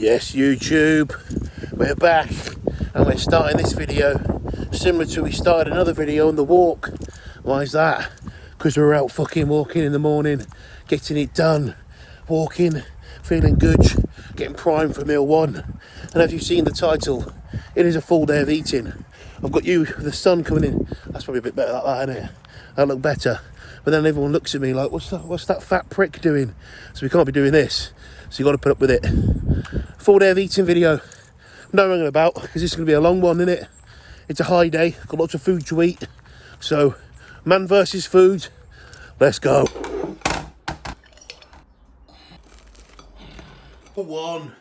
Yes, YouTube, we're back and we're starting this video similar to we started another video on the walk. Why is that? Because we're out fucking walking in the morning, getting it done, walking, feeling good, getting primed for meal one. And as you've seen the title, it is a full day of eating. I've got you, the sun coming in. That's probably a bit better like that, isn't it? That'll look better. But then everyone looks at me like, what's that fat prick doing? So we can't be doing this. So you've got to put up with it. Full day of eating video. No wrangling about, because this is going to be a long one, isn't it? It's a high day. Got lots of food to eat. So, man versus food. Let's go. For one,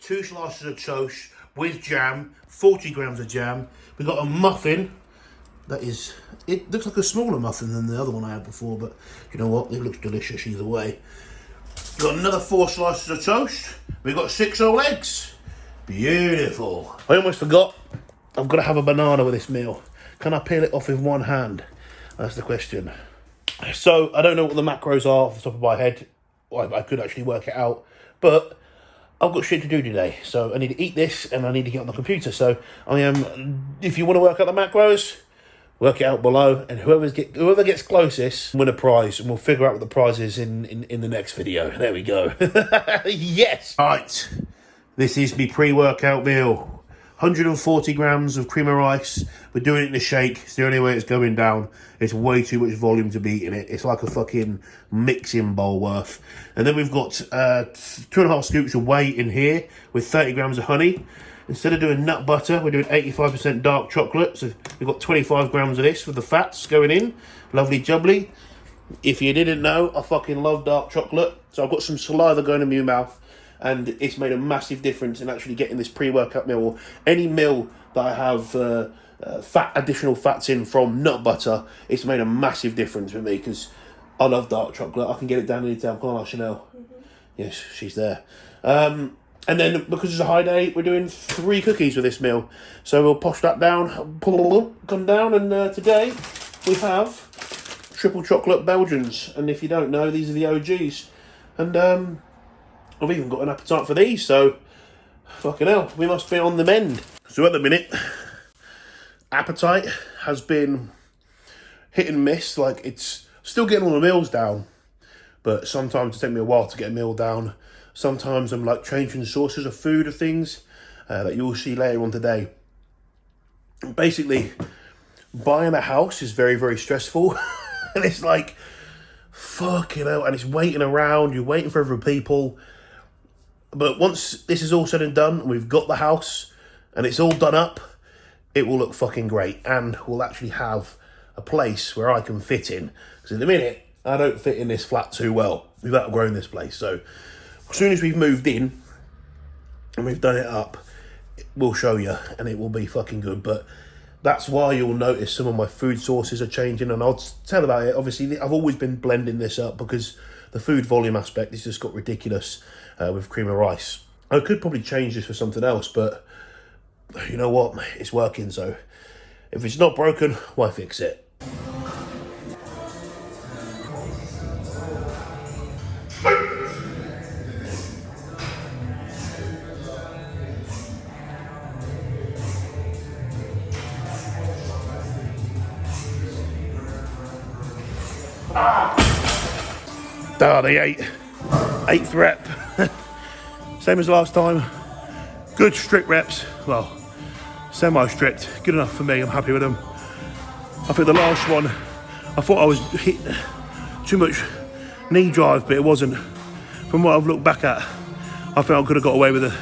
2 slices of toast with jam, 40 grams of jam. We've got a muffin. That is, it looks like a smaller muffin than the other one I had before, but you know what? It looks delicious either way. Got another 4 slices of toast. We've got 6 whole eggs. Beautiful. I almost forgot. I've got to have a banana with this meal. Can I peel it off with one hand? That's the question. So, I don't know what the macros are off the top of my head. Well, I could actually work it out. But I've got shit to do today. So, I need to eat this and I need to get on the computer. So, if you want to work out the macros, work it out below, and whoever gets closest win a prize, and we'll figure out what the prize is in the next video. There we go. Yes. Right. This is my pre-workout meal. 140 grams of cream of rice. We're doing it in a shake. It's the only way it's going down. It's way too much volume to be in it. It's like a fucking mixing bowl worth. And then we've got 2.5 scoops of whey in here with 30 grams of honey. Instead of doing nut butter, we're doing 85% dark chocolate. So we've got 25 grams of this with the fats going in. Lovely jubbly. If you didn't know, I fucking love dark chocolate. So I've got some saliva going in my mouth. And it's made a massive difference in actually getting this pre-workout meal. Or any meal that I have additional fats in from nut butter, it's made a massive difference for me. Because I love dark chocolate. I can get it down anytime. Come on, Chanel. Mm-hmm. Yes, she's there. And then, because it's a high day, we're doing 3 cookies with this meal. So we'll posh that down, come down, and today we have triple chocolate Belgians. And if you don't know, these are the OGs. And I've even got an appetite for these, so fucking hell, we must be on the mend. So at the minute, appetite has been hit and miss. Like, it's still getting all the meals down, but sometimes it takes me a while to get a meal down. Sometimes I'm like changing sources of food or things that you'll see later on today. Basically, buying a house is very, very stressful. And it's like, fucking hell. And it's waiting around. You're waiting for other people. But once this is all said and done, and we've got the house and it's all done up, it will look fucking great. And we'll actually have a place where I can fit in. Because in a minute, I don't fit in this flat too well. We've outgrown this place. So as soon as we've moved in and we've done it up, we'll show you and it will be fucking good. But that's why you'll notice some of my food sources are changing, and I'll tell about it. Obviously, I've always been blending this up because the food volume aspect has just got ridiculous with cream of rice. I could probably change this for something else, but you know what? It's working, so if it's not broken, why fix it? The 8th rep. Same as last time. Good strict reps. Well, semi-strict. Good enough for me. I'm happy with them. I think the last one, I thought I was hitting too much knee drive, but it wasn't. From what I've looked back at, I think I could have got away with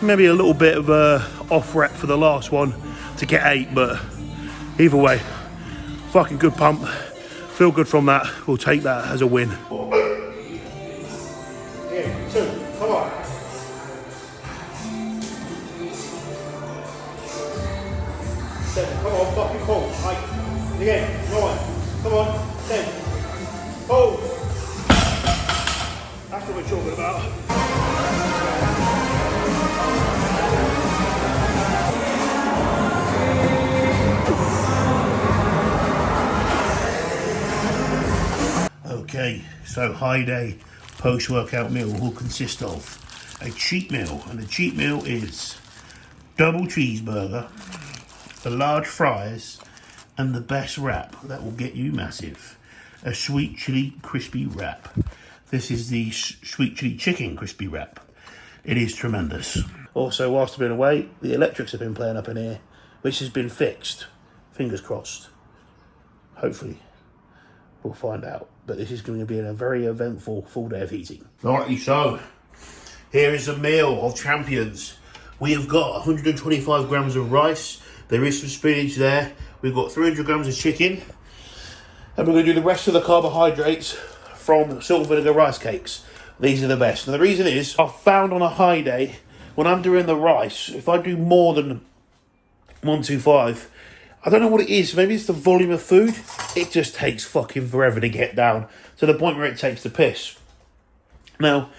maybe a little bit of a off rep for the last one to get 8, but either way, fucking good pump. Feel good from that. We'll take that as a win. 2, come on. 7, come on, fucking pull. 8, again, 9, come on, 10. Hold. That's what we're talking about. Okay, so high day post-workout meal will consist of a cheat meal. And the cheat meal is double cheeseburger, the large fries, and the best wrap that will get you massive. A sweet chili crispy wrap. This is the sweet chili chicken crispy wrap. It is tremendous. Also, whilst I've been away, the electrics have been playing up in here, which has been fixed. Fingers crossed. Hopefully. We'll find out. But this is going to be a very eventful full day of eating. Rightly so. Here is a meal of champions. We have got 125 grams of rice. There is some spinach there. We've got 300 grams of chicken. And we're going to do the rest of the carbohydrates from salt and vinegar rice cakes. These are the best. And the reason is, I've found on a high day, when I'm doing the rice, if I do more than 125, I don't know what it is. Maybe it's the volume of food. It just takes fucking forever to get down to the point where it takes the piss. Now,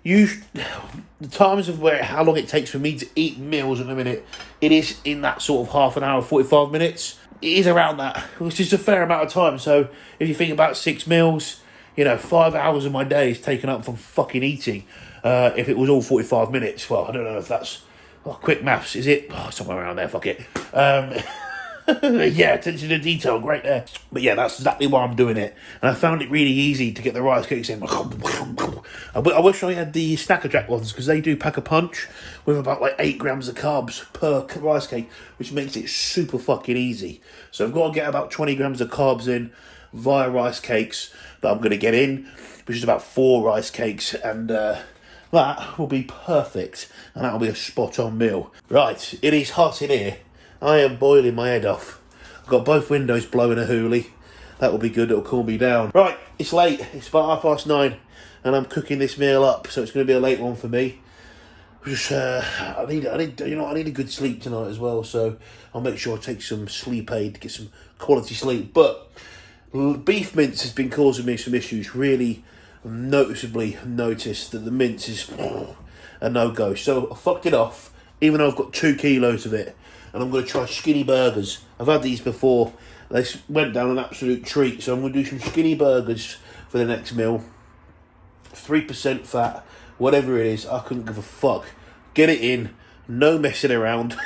the times of how long it takes for me to eat meals in a minute, it is in that sort of half an hour, 45 minutes. It is around that, which is a fair amount of time. So if you think about 6 meals, 5 hours of my day is taken up from fucking eating. If it was all 45 minutes, well, I don't know if that's quick maths. Is it? Somewhere around there, fuck it. Yeah, attention to detail, great there. But yeah, that's exactly why I'm doing it. And I found it really easy to get the rice cakes in. I wish I had the Snacker Jack ones, because they do pack a punch with about 8 grams of carbs per rice cake, which makes it super fucking easy. So I've got to get about 20 grams of carbs in via rice cakes that I'm going to get in, which is about 4 rice cakes, and that will be perfect, and that'll be a spot on meal. Right, it is hot in here. I am boiling my head off. I've got both windows blowing a hoolie. That will be good, it'll cool me down. Right, it's late, it's about 9:30, and I'm cooking this meal up, so it's going to be a late one for me. Just, I need a good sleep tonight as well, so I'll make sure I take some sleep aid to get some quality sleep. But beef mince has been causing me some issues. Really noticeably noticed that the mince is a no-go. So I fucked it off, even though I've got 2 kilos of it. And I'm going to try skinny burgers. I've had these before. They went down an absolute treat. So I'm going to do some skinny burgers for the next meal. 3% fat, whatever it is, I couldn't give a fuck. Get it in, no messing around.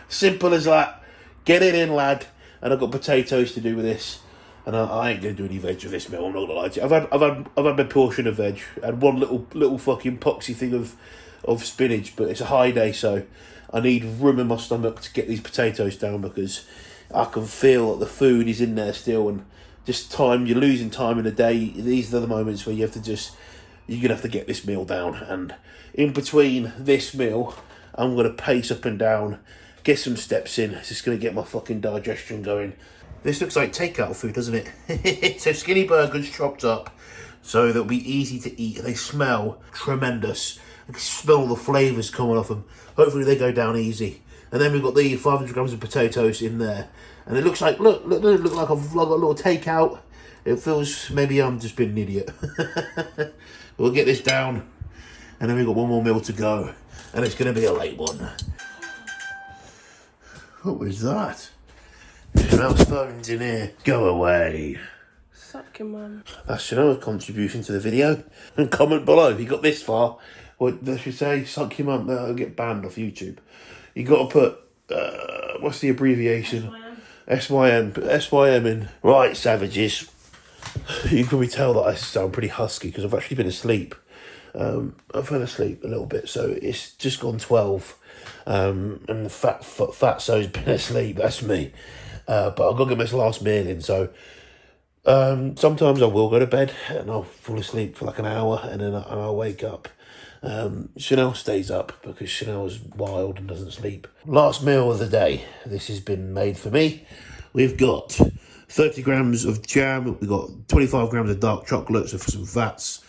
Simple as that. Get it in, lad. And I've got potatoes to do with this. And I ain't going to do any veg with this meal, I'm not going to lie to you. I've had my portion of veg. I had one little fucking poxy thing of spinach, but it's a high day, so I need room in my stomach to get these potatoes down, because I can feel that the food is in there still, and just time, you're losing time in the day. These are the moments where you're going to have to get this meal down. And in between this meal, I'm going to pace up and down, get some steps in. It's just going to get my fucking digestion going. This looks like takeout food, doesn't it? So skinny burgers chopped up, so they'll be easy to eat. They smell tremendous. I can smell the flavours coming off them. Hopefully they go down easy. And then we've got the 500 grams of potatoes in there. And it looks like, look like I've got a little takeout. It feels, maybe I'm just being an idiot. We'll get this down. And then we've got one more meal to go. And it's going to be a late one. What was that? Chanel's phone's in here. Go away. Suck your mum. That's Chanel's contribution to the video. And comment below if you got this far. What should you say? Suck your mum. That'll get banned off YouTube. You got to put, what's the abbreviation? SYM in. Right, savages. You can probably tell that I sound pretty husky because I've actually been asleep. I fell asleep a little bit, so it's just gone 12. And the fatso's been asleep. That's me. But I've got to get my last meal in, so sometimes I will go to bed and I'll fall asleep for like an hour, and then I'll wake up. Chanel stays up because Chanel's wild and doesn't sleep. Last meal of the day. This has been made for me. We've got 30 grams of jam. We've got 25 grams of dark chocolate, so for some fats.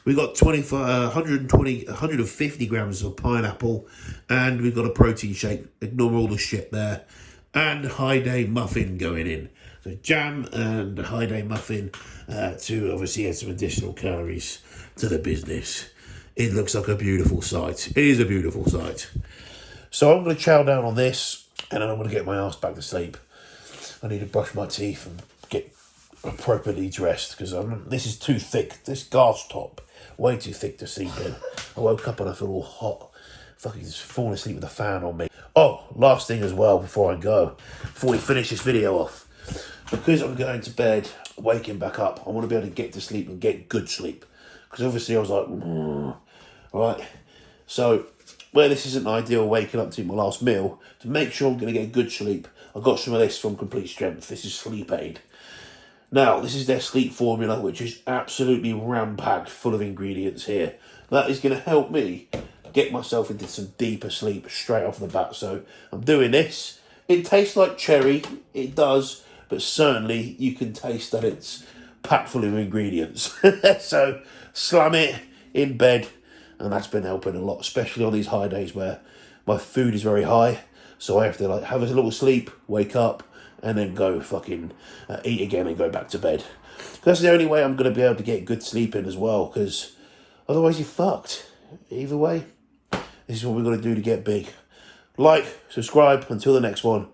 We've got 150 grams of pineapple, and we've got a protein shake. Ignore all the shit there. And high day muffin going in. So jam and high day muffin to obviously add some additional calories to the business. It looks like a beautiful sight. It is a beautiful sight. So I'm going to chow down on this, and then I'm going to get my ass back to sleep. I need to brush my teeth and get properly dressed, because this is too thick. This gas top, way too thick to sleep in. I woke up and I feel all hot. Fucking just falling asleep with a fan on me. Oh, last thing as well before I go, before we finish this video off, because I'm going to bed, waking back up, I want to be able to get to sleep and get good sleep. Because obviously I was like, right. So, where this isn't ideal, waking up to eat my last meal, to make sure I'm going to get good sleep, I got some of this from Complete Strength. This is Sleep Aid. Now, this is their sleep formula, which is absolutely ram-packed full of ingredients here. That is going to help me get myself into some deeper sleep straight off the bat. So, I'm doing this. It tastes like cherry. It does. But certainly, you can taste that it's packed full of ingredients. So, slam it in bed. And that's been helping a lot, especially on these high days where my food is very high. So I have to have a little sleep, wake up, and then go fucking eat again and go back to bed. That's the only way I'm going to be able to get good sleep in as well, because otherwise you're fucked. Either way, this is what we're going to do to get big. Like, subscribe. Until the next one,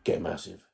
get massive.